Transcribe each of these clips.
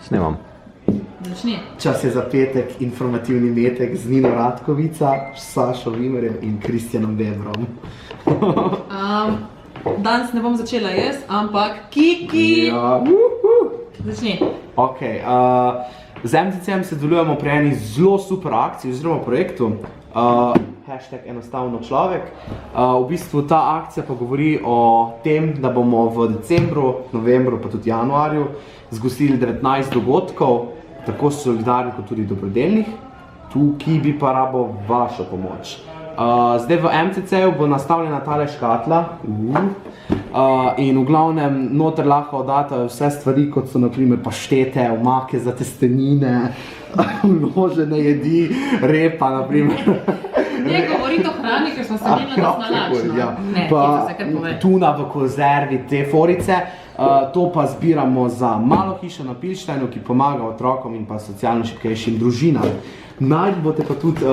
Snemam. Začni. Čas je za petek, informativni metek z Nino Ratkovica, Sašo Vimerjem in Kristjanom Bebrom. Danes ne bom začela jaz, ampak Kiki. Ja, Začni. Ok, z MCC-em sodelujemo pri eni zelo super akciji oziroma projektu, hashtag enostavno človek. V bistvu ta akcija pa govori o tem, da bomo v decembru, novembru pa tudi januarju zgostili 19 dogodkov, tako solidarnih kot tudi dobrodelnih. Tukaj bi pa rabo vašo pomoč. Zdaj v MCC-ju bo nastavljena tale škatla in v glavnem noter lahko oddate vse stvari, kot so naprimer paštete, omake za testenine, vložene jedi, repa naprimer. Ne govorite o hrani, ker smo se imeli na nalačno. Ne, hitro se kar pove. Tuna v konzervi, te forice. To pa zbiramo za malo hišo na Pilštajnu, ki pomaga otrokom in pa socialno šibkejšim družinam. Najti boste pa tudi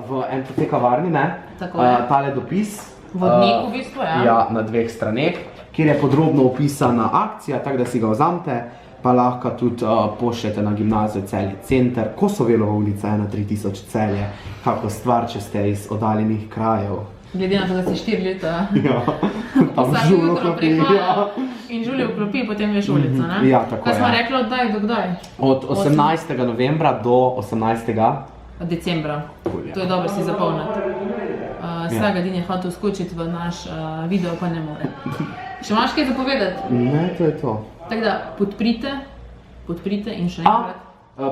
v MCC kavarni, ne? Tako je. Tale dopis. Vodnik v bistvu, ja. Ja, na 2 straneh, kjer je podrobno opisana akcija, tako da si ga vzamete, pa lahko tudi pošljete na gimnazijo Celje Center, Kosovelova ulica 13000 Celje, kako stvar, če ste iz oddaljenih krajev. Glede na to, da si 4 leta. Ja, tam Vsak žulno jutro klopi, prihaja in žulje vklopi, potem veš ulico, ne? Ja, tako je. Kaj smo rekli od kdaj do kdaj? Od 18. novembra do 18. Decembra. Cool, ja. To je dobro si zapomniti. Sagadin je hotel skočiti v naš video, pa ne more. Še imaš kaj zapovedati? Ne, to je to. Tako da podprite in še enkrat.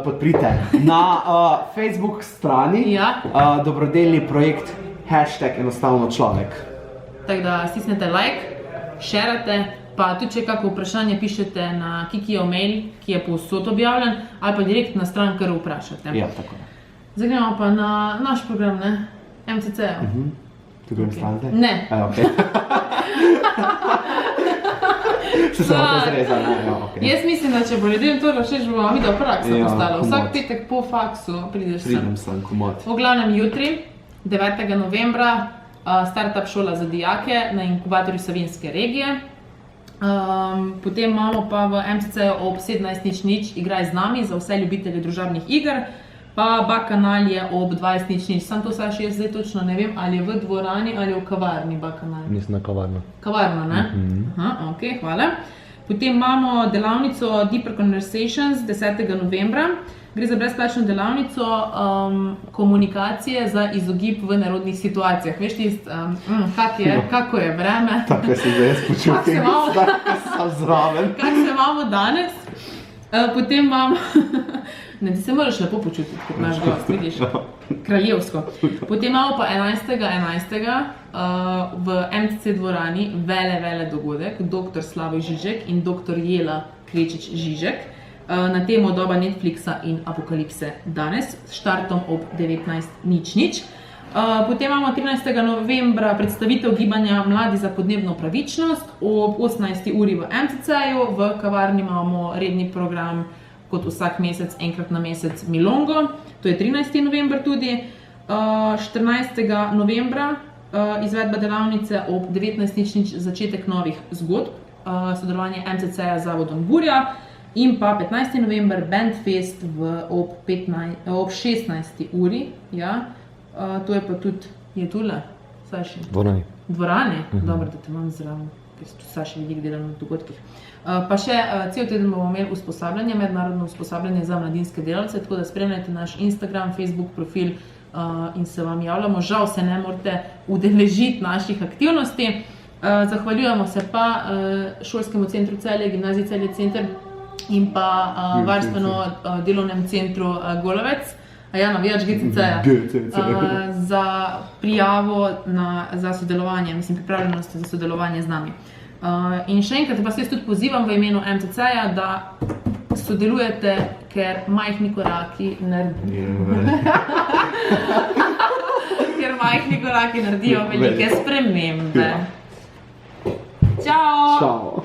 Podprite na Facebook strani Ja. dobrodelni projekt hashtag enostavno človek. Tako da stisnete like, šerate, pa tudi če kako vprašanje pišete na Kikijev mail, ki je povsod objavljen, ali pa direkt na stran, kar vprašate. Ja, tako. Zdaj gremo pa na naš program, ne? MCC-ja. Tu grem stran zdaj? Ne. Ok. Se samo to zreza, ne? Ja, ok. Jaz mislim, da če bo ljudem to všeč, bo video praksa Ja, postala. komot. Vsak petek po faksu prideš sem. Pridem sem, komod. V glavnem jutri, 9. novembra, startup šola za dijake na inkubatorju Savinjske regije. Potem imamo pa v MCC-ju ob 17:00 Igraj z nami za vse ljubitelje družabnih iger. Pa Bakanal je ob 20:00. Sam to Saši, jaz zdaj točno ne vem, ali je v dvorani ali v kavarni Bakanal. Mislim na kavarno. Kavarna, ne? Aha, ok, hvala. Potem imamo delavnico Deeper Conversations 10. novembra. Gre za brezplačno delavnico komunikacije za izogib v nerodnih situacijah. Veš tisto, kako je vreme? Tako se zdaj jaz počutim, da sem zraven. Kako se imamo danes? Potem imamo... Ne, ti se moraš lepo počutiti kot naš gost, vidiš? Kraljevsko. Potem imamo pa 11.11. V MCC dvorani vele dogodek, dr. Slavoj Žižek in dr. Jela Krečič Žižek na temo doba Netflixa in apokalipse danes, s štartom ob 19:00. Potem imamo 13. novembra predstavitev gibanja Mladi za podnebno pravičnost ob 18. uri v MCC-ju, v kavarni imamo redni program kot vsak mesec, enkrat na mesec Milongo, to je 13. november tudi. 14. novembra izvedba delavnice ob 19:00 začetek novih zgodb, sodelovanje MCC-ja z zavodom Burja in pa 15. november Bandfest ob 16. uri, ja. To je pa tudi, je tule, Saši? Dvorani. Dvorani? Dobro, da te imam zraven, ker so Saši veliko delali na dogodkih. Pa še cel teden bomo imeli usposabljanje, mednarodno usposabljanje za mladinske delavce, tako da spremljajte naš Instagram, Facebook profil in se vam javljamo. Žal se ne morate udeležiti naših aktivnosti. Zahvaljujemo se pa šolskemu centru Celje, gimnaziji Celje Center in pa varstveno delovnem centru Golovec. Navijač GCC-ja. Za prijavo za sodelovanje, pripravljenost za sodelovanje z nami. In še enkrat pa se jaz tudi pozivam v imenu MCC-ja, da sodelujete, ker majhni koraki naredijo velike spremembe. Čau! Čau!